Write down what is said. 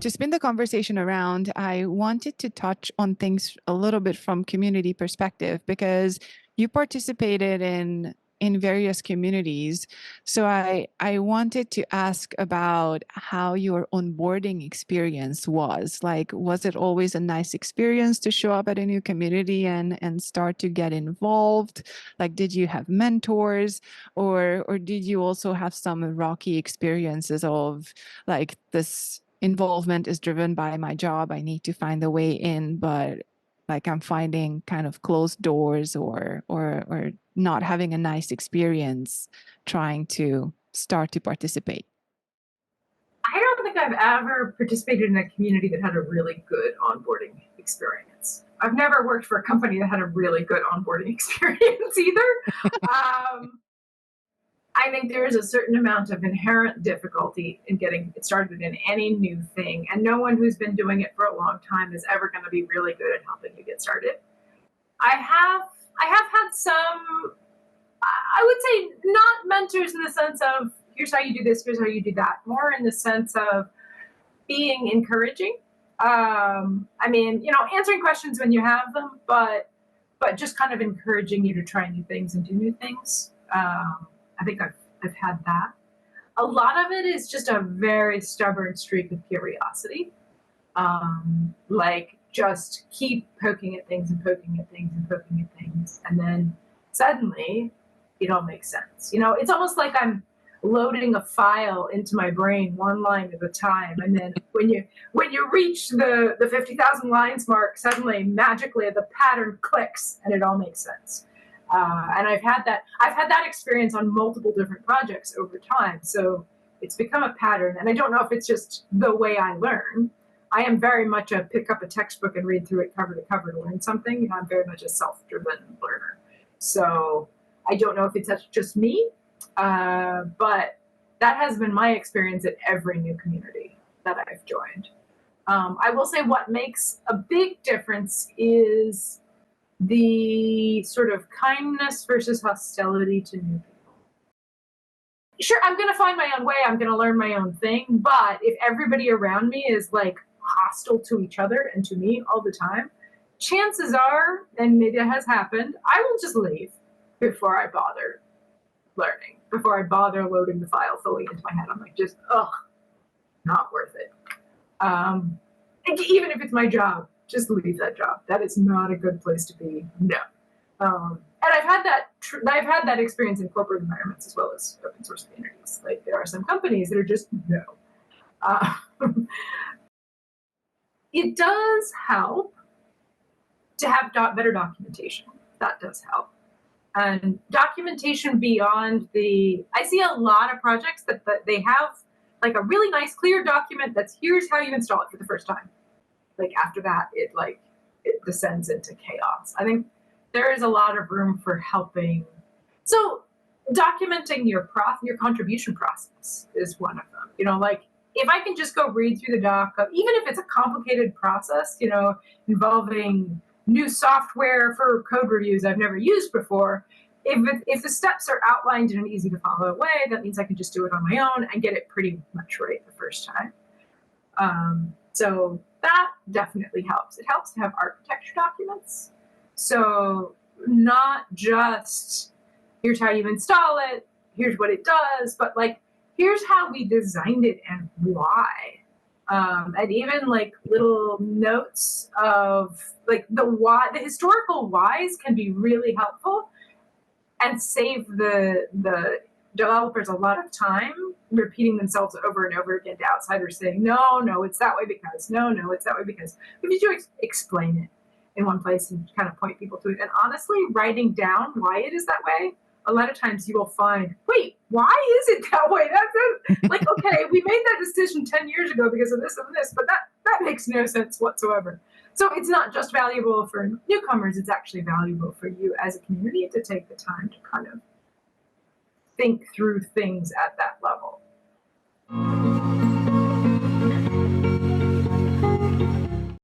to spin the conversation around, I wanted to touch on things a little bit from community perspective because you participated in various communities. So I wanted to ask about how your onboarding experience was. Like, was it always a nice experience to show up at a new community and start to get involved? Like, did you have mentors, or did you also have some rocky experiences of like, this involvement is driven by my job, I need to find a way in, but like I'm finding kind of closed doors or not having a nice experience trying to start to participate? I don't think I've ever participated in a community that had a really good onboarding experience. I've never worked for a company that had a really good onboarding experience either. I think there is a certain amount of inherent difficulty in getting it started in any new thing, and no one who's been doing it for a long time is ever going to be really good at helping you get started. I have had some, I would say, not mentors in the sense of here's how you do this, here's how you do that, more in the sense of being encouraging. I mean, answering questions when you have them, but just kind of encouraging you to try new things and do new things. I think I've had that. A lot of it is just a very stubborn streak of curiosity. Like just keep poking at things and poking at things and poking at things, and then suddenly it all makes sense. It's almost like I'm loading a file into my brain one line at a time, and then when you reach the 50,000 lines mark, suddenly magically the pattern clicks and it all makes sense. And I've had that experience on multiple different projects over time, so it's become a pattern. And I don't know if it's just the way I learn. I am very much a pick up a textbook and read through it cover to cover to learn something. I'm very much a self-driven learner, so I don't know if it's just me. But that has been my experience at every new community that I've joined. I will say what makes a big difference is the sort of kindness versus hostility to new people. Sure, I'm going to find my own way. I'm going to learn my own thing. But if everybody around me is like hostile to each other and to me all the time, chances are, and maybe it has happened, I will just leave before I bother learning, before I bother loading the file fully into my head. I'm like, just, not worth it. Even if it's my job, just leave that job. That is not a good place to be. No. And I've had that experience in corporate environments as well as open source communities. Like there are some companies that are just no. It does help to have better documentation. That does help. And documentation beyond I see a lot of projects that they have like a really nice clear document that's here's how you install it for the first time. Like after that, it descends into chaos. I think there is a lot of room for helping. So documenting your contribution process is one of them. Like if I can just go read through the doc, even if it's a complicated process, involving new software for code reviews I've never used before, if the steps are outlined in an easy to follow way, that means I can just do it on my own and get it pretty much right the first time. So that definitely helps. It helps to have architecture documents. So not just here's how you install it, here's what it does, but like here's how we designed it and why. And even like little notes of like the historical whys can be really helpful and save the developers a lot of time repeating themselves over and over again to outsiders saying, no, it's that way because, no, it's that way because. But if you explain it in one place and kind of point people to it, and honestly, writing down why it is that way, a lot of times you will find, wait, why is it that way? That's like, okay, we made that decision 10 years ago because of this and this, but that makes no sense whatsoever. So it's not just valuable for newcomers, it's actually valuable for you as a community to take the time to kind of think through things at that level.